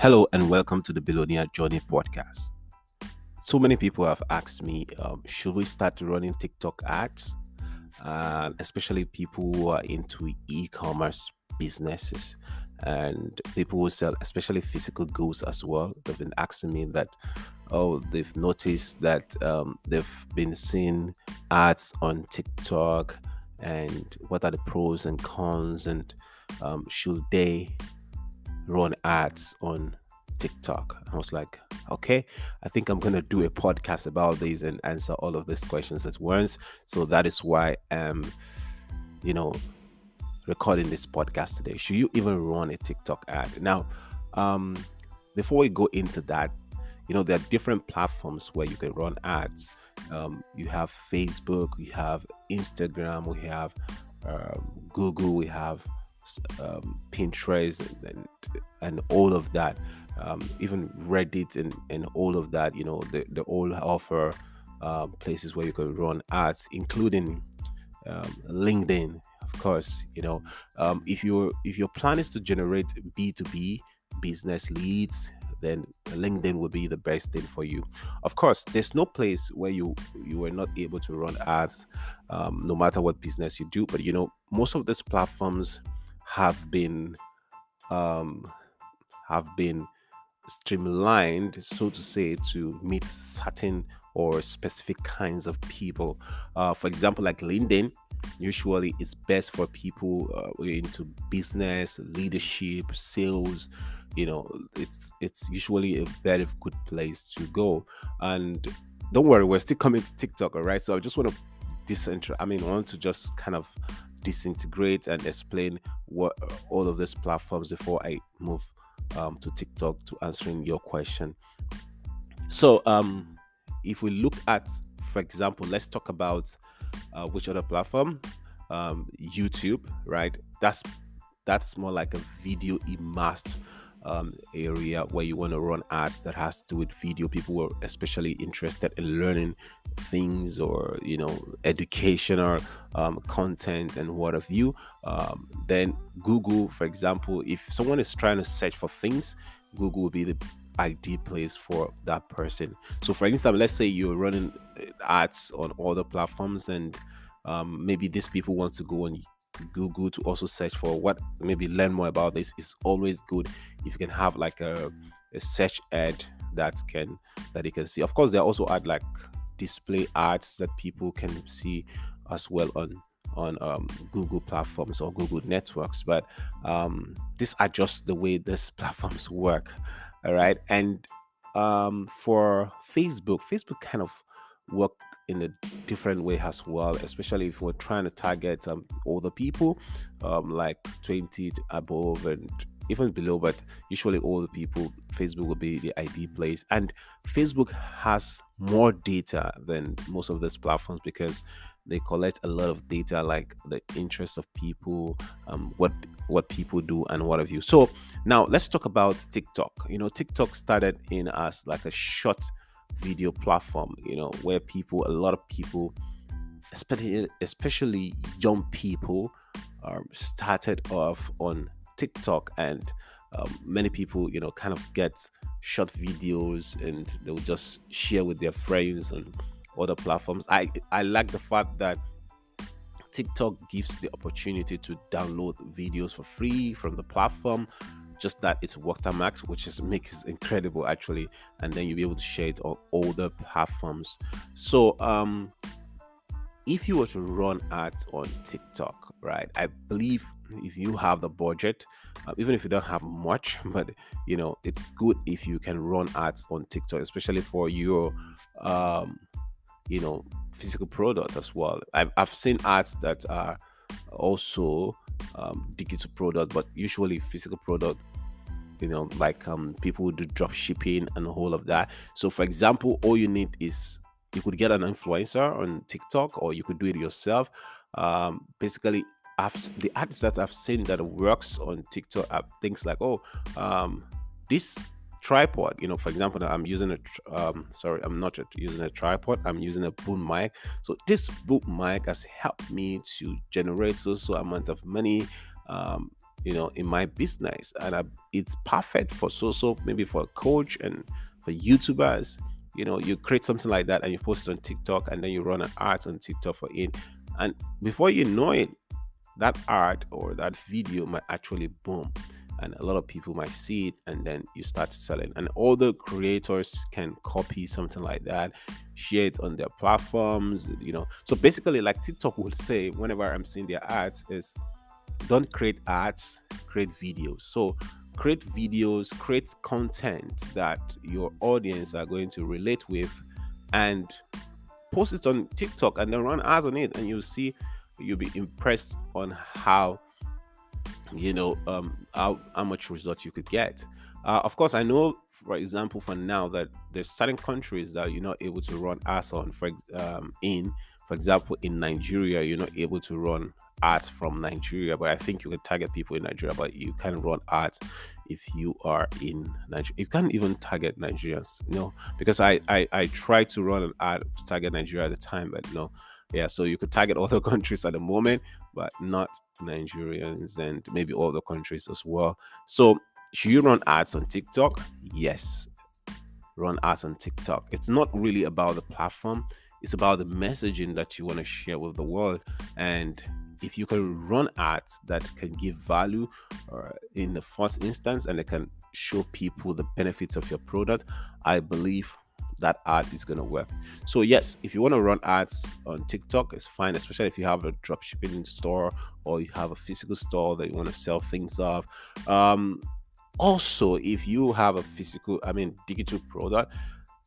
Hello and welcome to the Billionaire Journey podcast. So many people have asked me, should we start running TikTok ads? Especially people who are into e-commerce businesses and people who sell, especially physical goods as well. They've been asking me that, they've noticed that they've been seeing ads on TikTok, and what are the pros and cons, and should they run ads on TikTok? I was like, okay, I think I'm gonna do a podcast about these and answer all of these questions at once. So that is why I'm, you know, recording this podcast today. Should you even run a TikTok ad? Now, um, before we go into that, there are different platforms where you can run ads. You have Facebook, we have Instagram, we have Google, we have Pinterest, and all of that. Even Reddit and all of that. They all offer places where you can run ads, including LinkedIn, of course. If your plan is to generate B2B business leads, then LinkedIn will be the best thing for you. Of course, there's no place where you are not able to run ads, no matter what business you do. But most of these platforms have been um, have been streamlined, so to say, to meet certain or specific kinds of people. For example, like LinkedIn, usually it's best for people into business, leadership, sales. It's usually a very good place to go. And don't worry, we're still coming to TikTok, all right? So I just want to I want to just kind of disintegrate and explain what all of these platforms before I move to TikTok to answering your question. So, if we look at, for example, let's talk about which other platform? YouTube, right? That's more like a video immersed area where you want to run ads that has to do with video. People who are especially interested in learning things, or educational content and what have you. Then Google, for example, if someone is trying to search for things, Google will be the ideal place for that person. So for instance, let's say you're running ads on other platforms, and maybe these people want to go on Google to also search for what, maybe learn more about this. It's always good if you can have like a search ad that you can see. Of course, there are also ad like display ads that people can see as well on Google platforms or Google networks. But these are just the way these platforms work. All right. And for Facebook kind of work in a different way as well, especially if we're trying to target older people, like 20 to above and even below. But usually older people, Facebook will be the ideal place. And Facebook has more data than most of these platforms, because they collect a lot of data, like the interests of people, what people do and what have you. So now let's talk about TikTok. TikTok started in as like a short video platform, where a lot of people, especially young people, started off on TikTok. And many people, kind of get short videos, and they'll just share with their friends on other platforms. I like the fact that TikTok gives the opportunity to download videos for free from the platform. Just that it's watermarked, which is makes incredible actually, and then you'll be able to share it on all the platforms. So if you were to run ads on TikTok, right? I believe if you have the budget, even if you don't have much, but it's good if you can run ads on TikTok, especially for your um, physical products as well. I've seen ads that are also digital product, but usually physical product, like people who do drop shipping and all of that. So for example, all you need is, you could get an influencer on TikTok, or you could do it yourself. Basically, the ads that I've seen that works on TikTok are things like, this tripod. For example, I'm using sorry, I'm not using a tripod, I'm using a boom mic. So this boom mic has helped me to generate so amount of money, in my business. And it's perfect for maybe for a coach and for YouTubers. You create something like that and you post it on TikTok, and then you run an ad on TikTok for it. And before you know it, that art or that video might actually boom, and a lot of people might see it, and then you start selling, and all the creators can copy something like that, share it on their platforms. So basically, like TikTok would say whenever I'm seeing their ads, is don't create ads, create videos. So create videos, create content that your audience are going to relate with, and post it on TikTok, and then run ads on it, and you'll be impressed on how much result you could get. Of course, I know, for example, for now that there's certain countries that you're not able to run ads on. For example, in Nigeria, you're not able to run ads from Nigeria, but I think you can target people in Nigeria, but you can run ads if you are in Nigeria. You can't even target Nigerians, because I tried to run an ad to target Nigeria at the time, but no. Yeah, so you could target other countries at the moment, but not Nigerians, and maybe other countries as well. So should you run ads on TikTok? Yes, run ads on TikTok. It's not really about the platform, it's about the messaging that you want to share with the world. And if you can run ads that can give value in the first instance, and they can show people the benefits of your product, I believe that ad is going to work. So yes, if you want to run ads on TikTok, it's fine, especially if you have a dropshipping store or you have a physical store that you want to sell things off. Also, if you have a digital product,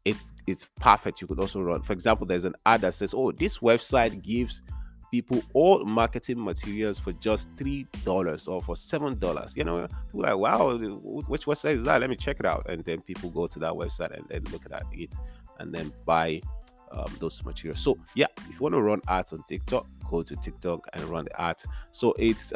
it's perfect. You could also run, for example, there's an ad that says, oh, this website gives people all marketing materials for just $3 or for $7. People are like, wow, which website is that? Let me check it out. And then people go to that website and then look at it and then buy those materials. So yeah, if you want to run ads on TikTok, go to TikTok and run the ads. So it's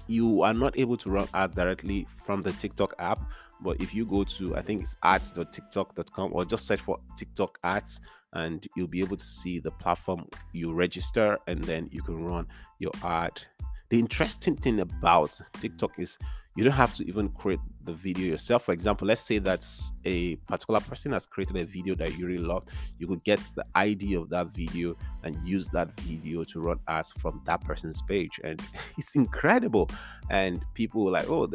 you are not able to run ads directly from the TikTok app, but if you go to, I think it's ads.tiktok.com, or just search for TikTok ads, and you'll be able to see the platform. You register and then you can run your ad. The interesting thing about TikTok is you don't have to even create the video yourself. For example, let's say that a particular person has created a video that you really love. You could get the ID of that video and use that video to run ads from that person's page. And it's incredible. And people are like, oh,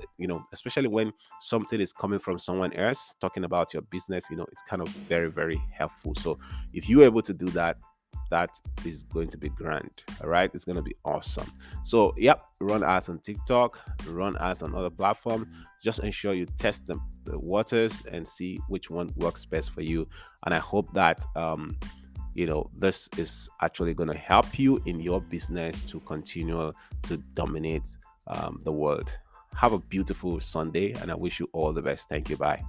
especially when something is coming from someone else talking about your business, it's kind of very, very helpful. So if you're able to do that, that is going to be grand. All right, it's going to be awesome. So yep, run ads on TikTok, run ads on other platforms. Just ensure you test the waters and see which one works best for you. And I hope that this is actually going to help you in your business to continue to dominate the world. Have a beautiful Sunday, and I wish you all the best. Thank you. Bye.